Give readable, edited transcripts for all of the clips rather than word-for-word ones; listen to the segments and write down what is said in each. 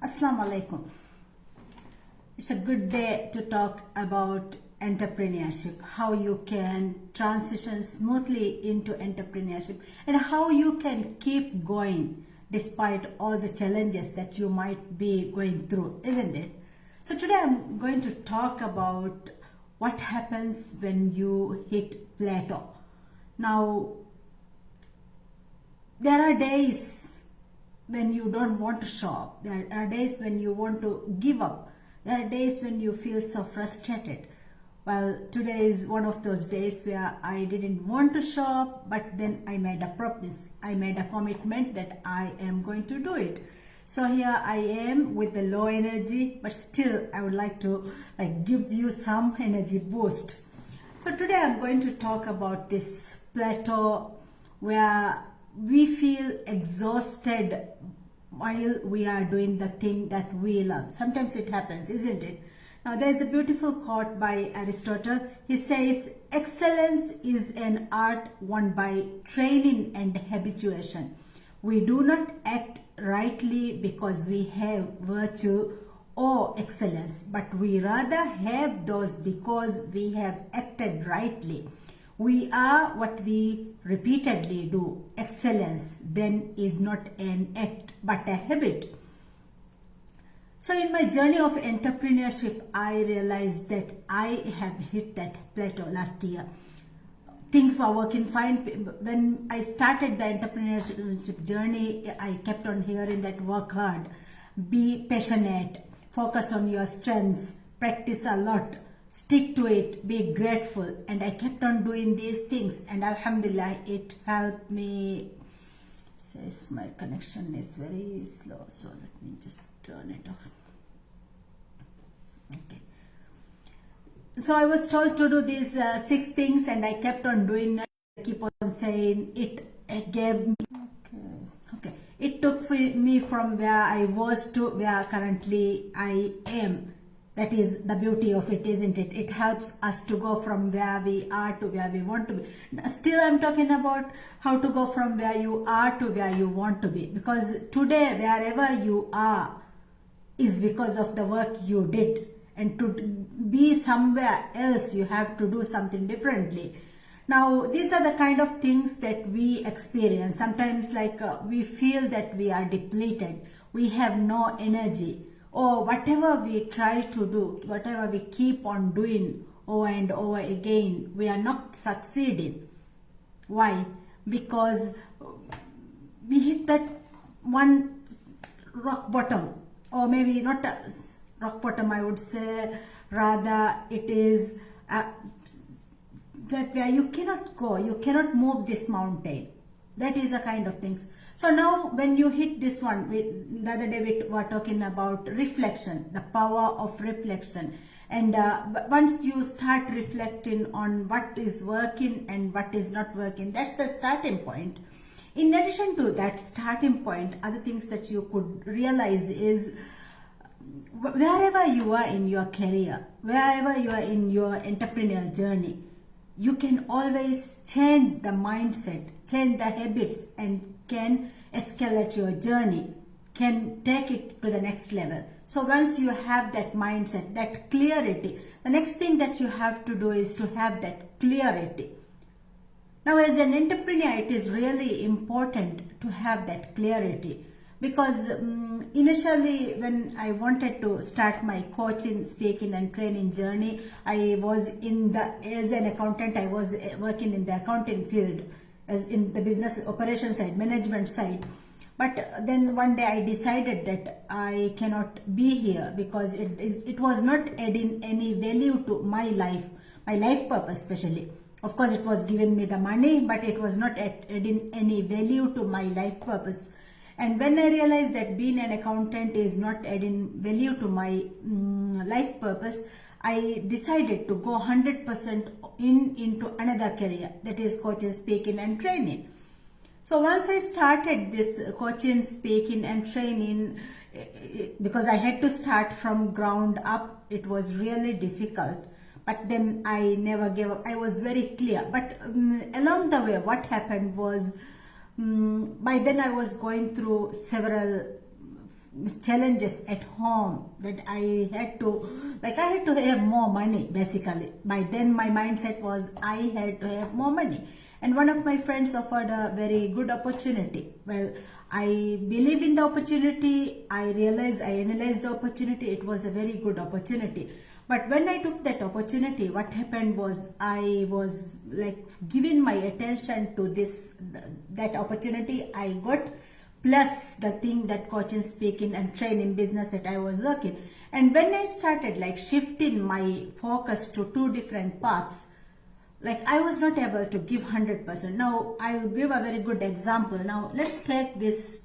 Assalamu alaikum. It's a good day to talk about entrepreneurship, how you can transition smoothly into entrepreneurship and how you can keep going despite all the challenges that you might be going through, isn't it? So today I'm going to talk about what happens when you hit plateau. Now, there are days when you don't want to shop. There are days when you want to give up. There are days when you feel so frustrated. Well, today is one of those days where I didn't want to shop, but then I made a promise. I made a commitment that I am going to do it. So here I am with the low energy, but still I would like to give you some energy boost. So today I'm going to talk about this plateau where we feel exhausted while we are doing the thing that we love. Sometimes it happens, isn't it? Now there is a beautiful quote by Aristotle. He says, excellence is an art won by training and habituation. We do not act rightly because we have virtue or excellence, but we rather have those because we have acted rightly. We are what we repeatedly do. Excellence then is not an act but a habit. So in my journey of entrepreneurship, I realized that I have hit that plateau last year. Things were working fine. When I started the entrepreneurship journey, I kept on hearing that work hard, be passionate, focus on your strengths, practice a lot, stick to it, be grateful. And I kept on doing these things, and alhamdulillah, it helped me. Says my connection is very slow, so let me just turn it off. Okay. So I was told to do these 6 things, and I kept on doing it. I keep on saying it gave me. Okay. It took me from where I was to where currently I am. That is the beauty of it, isn't it? It helps us to go from where we are to where we want to be. Still, I'm talking about how to go from where you are to where you want to be. Because today, wherever you are, is because of the work you did. And to be somewhere else, you have to do something differently. Now, these are the kind of things that we experience. Sometimes we feel that we are depleted. We have no energy. Or whatever we try to do, whatever we keep on doing over and over again, we are not succeeding. Why? Because we hit that one rock bottom, or maybe not a rock bottom, I would say, rather it is that where you cannot go, you cannot move this mountain. That is a kind of things. So now when you hit this one, the other day we were talking about reflection, the power of reflection. And once you start reflecting on what is working and what is not working, that's the starting point. In addition to that starting point, other things that you could realize is wherever you are in your career, wherever you are in your entrepreneurial journey, you can always change the mindset, change the habits, and can escalate your journey, can take it to the next level. So once you have that mindset, that clarity, the next thing that you have to do is to have that clarity. Now as an entrepreneur, it is really important to have that clarity. Because initially when I wanted to start my coaching, speaking and training journey, I was as an accountant, I was working in the accounting field, as in the business operations side, management side. But then one day I decided that I cannot be here because it was not adding any value to my life purpose especially. Of course, it was giving me the money, but it was not adding any value to my life purpose. And when I realized that being an accountant is not adding value to my life purpose, I decided to go 100% into another career, that is coaching, speaking and training. So once I started this coaching, speaking and training, because I had to start from ground up, it was really difficult. But then I never gave up. I was very clear. But along the way, what happened was, by then I was going through several challenges at home, that I had to have more money. Basically, by then my mindset was I had to have more money, and one of my friends offered a very good opportunity. Well, I believe in the opportunity. I analyzed the opportunity. It was a very good opportunity. But when I took that opportunity, what happened was I was like giving my attention to that opportunity I got, plus the thing that coaching, speaking and training business that I was working. And when I started like shifting my focus to two different paths, like I was not able to give 100%. Now I will give a very good example. Now let's take this.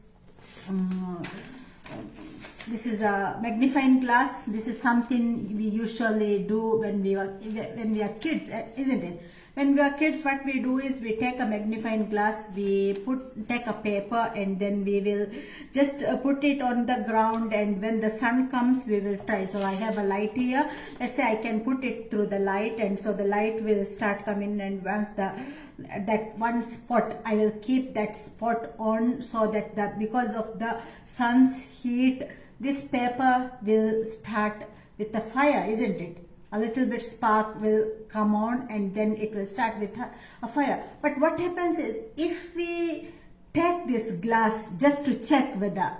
This is a magnifying glass. This is something we usually do when we are kids, isn't it? When we are kids, what we do is we take a magnifying glass, we take a paper, and then we will just put it on the ground, and when the sun comes, we will try. So I have a light here. Let's say I can put it through the light, and so the light will start coming, and once that one spot, I will keep that spot on, so that because of the sun's heat, this paper will start with the fire, isn't it? A little bit spark will come on, and then it will start with a fire. But what happens is, if we take this glass just to check whether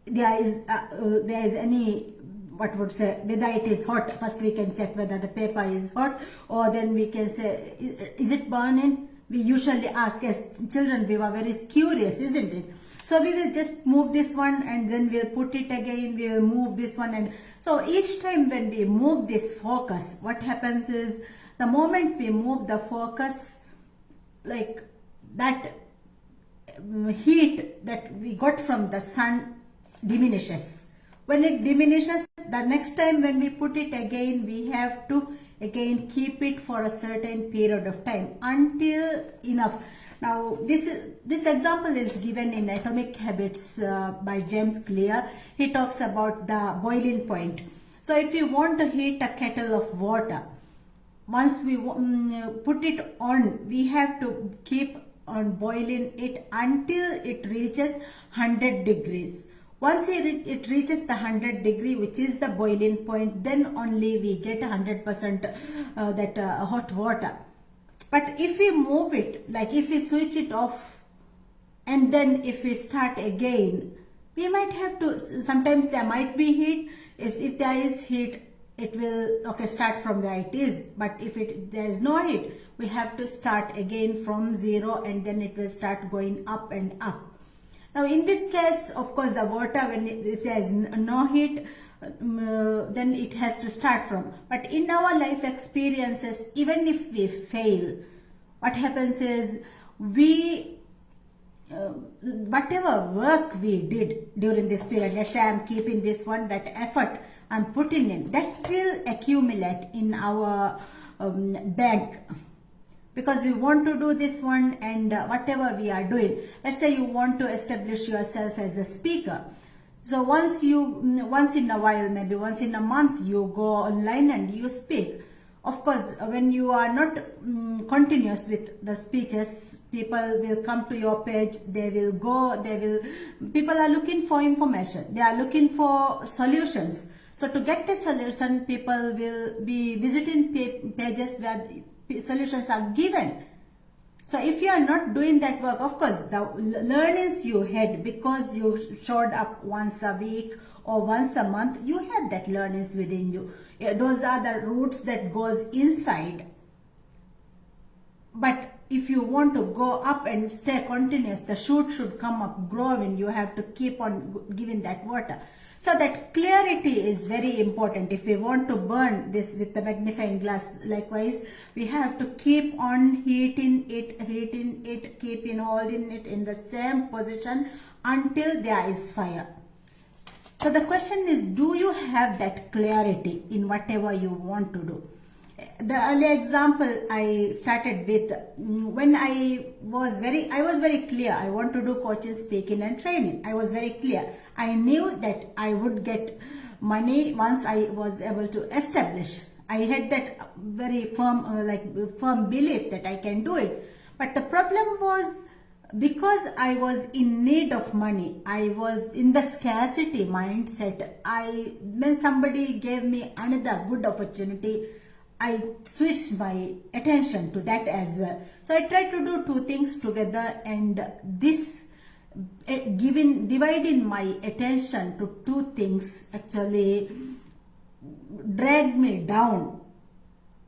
there is any, what would say, whether it is hot, first we can check whether the paper is hot, or then we can say, is it burning? We usually ask, as children, we were very curious, isn't it? So we will just move this one, and then we'll put it again, we will move this one, and so each time when we move this focus, what happens is, the moment we move the focus, like that heat that we got from the sun diminishes. When it diminishes, the next time when we put it again, we have to again keep it for a certain period of time until enough. Now this example is given in Atomic Habits by James Clear. He talks about the boiling point. So if you want to heat a kettle of water, once we put it on, we have to keep on boiling it until it reaches 100 degrees. Once it reaches the 100 degree, which is the boiling point, then only we get 100% hot water. But if we move it, like if we switch it off, and then if we start again, we might have to, sometimes there might be heat. If there is heat, it will start from where it is. But if there is no heat, we have to start again from zero, and then it will start going up and up. Now in this case, of course, the water, if there is no heat, then it has to start from. But in our life experiences, even if we fail, what happens is, we whatever work we did during this period, let's say I'm keeping this one, that effort I'm putting in, that will accumulate in our bank, because we want to do this one. And whatever we are doing, let's say you want to establish yourself as a speaker. So once in a while, maybe once in a month, you go online and you speak. Of course, when you are not continuous with the speeches, people will come to your page, people are looking for information, they are looking for solutions. So to get the solution, people will be visiting pages where solutions are given. So if you are not doing that work, of course, the learnings you had because you showed up once a week or once a month, you have that learnings within you. Those are the roots that goes inside. But if you want to go up and stay continuous, the shoot should come up growing. You have to keep on giving that water. So that clarity is very important. If we want to burn this with the magnifying glass, likewise, we have to keep on heating it, keeping holding it in the same position until there is fire. So the question is, do you have that clarity in whatever you want to do? The earlier example I started with, when I was very clear. I want to do coaching, speaking and training. I was very clear. I knew that I would get money once I was able to establish. I had that very firm belief that I can do it. But the problem was, because I was in need of money, I was in the scarcity mindset. When somebody gave me another good opportunity, I switched my attention to that as well. So I tried to do two things together, and this dividing my attention to two things actually dragged me down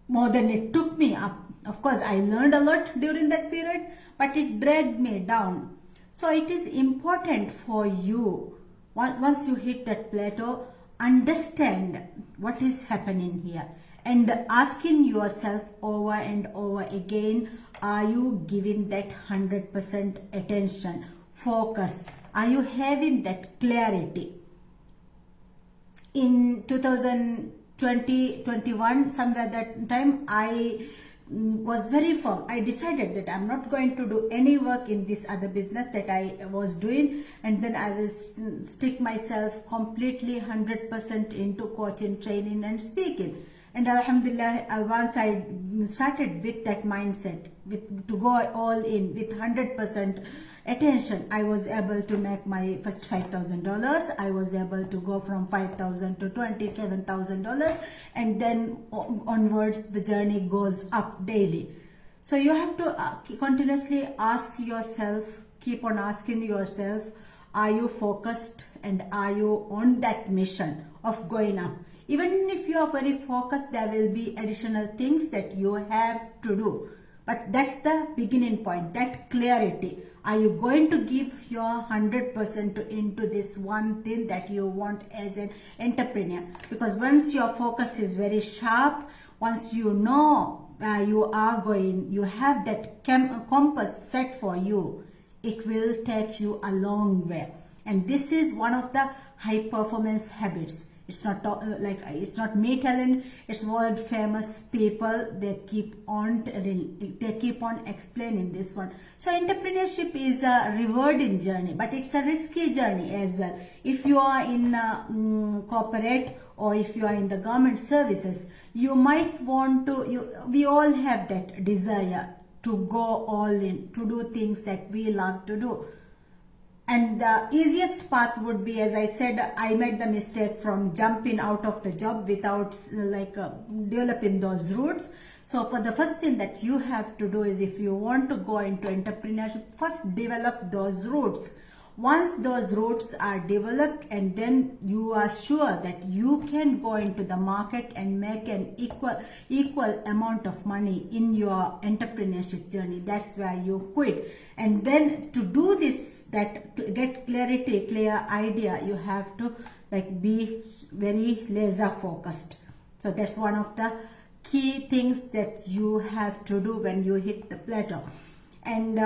more than it took me up. Of course, I learned a lot during that period, but it dragged me down. So it is important for you, once you hit that plateau, understand what is happening here, and asking yourself over and over again, are you giving that 100% attention, focus? Are you having that clarity? In 2020-21, somewhere that time, I was very firm. I decided that I'm not going to do any work in this other business that I was doing, and then I will stick myself completely 100% into coaching, training and speaking. And Alhamdulillah, once I started with that mindset, to go all in with 100% attention, I was able to make my first $5,000. I was able to go from $5,000 to $27,000, and then onwards the journey goes up daily. So you have to continuously ask yourself, keep on asking yourself, are you focused and are you on that mission of going up? Even if you are very focused, there will be additional things that you have to do. But that's the beginning point, that clarity. Are you going to give your 100% into this one thing that you want as an entrepreneur? Because once your focus is very sharp, once you know where you are going, you have that compass set for you, it will take you a long way. And this is one of the high performance habits. It's not it's not me telling, it's world famous people. They keep on explaining this one. So entrepreneurship is a rewarding journey, but it's a risky journey as well. If you are in corporate, or if you are in the government services, you might want to, we all have that desire to go all in, to do things that we love to do. And the easiest path would be, as I said, I made the mistake from jumping out of the job without developing those roots. So for the first thing that you have to do is, if you want to go into entrepreneurship, first develop those roots. Once those roots are developed, and then you are sure that you can go into the market and make an equal amount of money in your entrepreneurship journey, that's where you quit. And then to do this, that get clarity, clear idea, you have to be very laser focused. So that's one of the key things that you have to do when you hit the plateau. And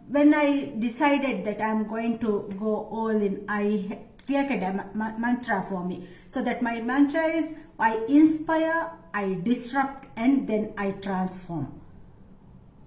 when I decided that I'm going to go all in, I created a mantra for me. So that my mantra is, I inspire, I disrupt, and then I transform.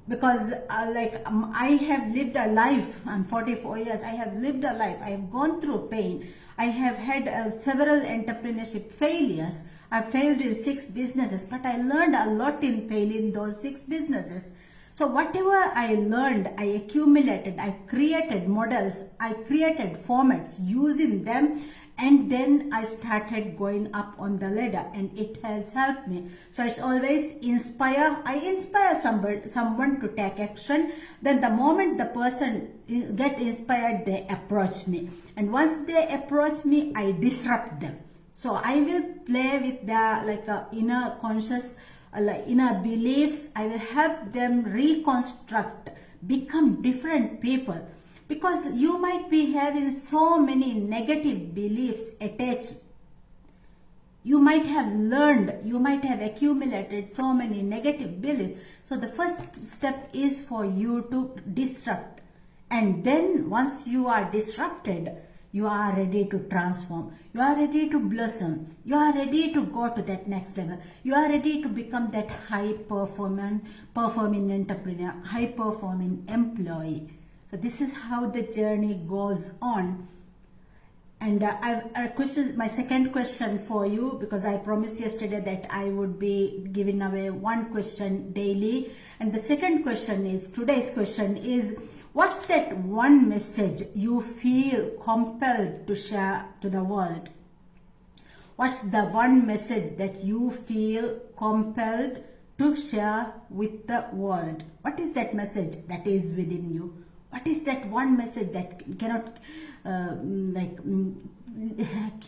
Because I have lived a life, I'm 44 years, I have lived a life, I have gone through pain, I have had several entrepreneurship failures. I failed in 6 businesses, but I learned a lot in failing those 6 businesses. So whatever I learned, I accumulated, I created models, I created formats using them, and then I started going up on the ladder, and it has helped me. So it's always inspire. I inspire someone to take action. Then the moment the person get inspired, they approach me. And once they approach me, I disrupt them. So I will play with the inner conscious, inner beliefs. I will help them reconstruct, become different people. Because you might be having so many negative beliefs attached. You might have learned, you might have accumulated so many negative beliefs. So the first step is for you to disrupt. And then once you are disrupted, you are ready to transform. You are ready to blossom. You are ready to go to that next level. You are ready to become that high performing entrepreneur, high performing employee. So this is how the journey goes on. And my second question for you, because I promised yesterday that I would be giving away one question daily. And the second question is, today's question is, What's that one message you feel compelled to share to the world? What's the one message that you feel compelled to share with the world? What is that message that is within you? What is that one message that cannot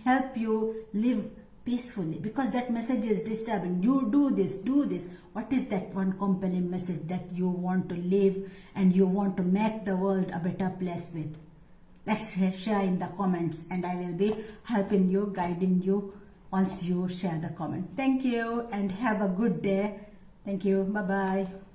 help you live peacefully? Because that message is disturbing. You do this, do this. What is that one compelling message that you want to live and you want to make the world a better place with? Let's share in the comments, and I will be helping you, guiding you once you share the comment. Thank you and have a good day. Thank you. Bye-bye.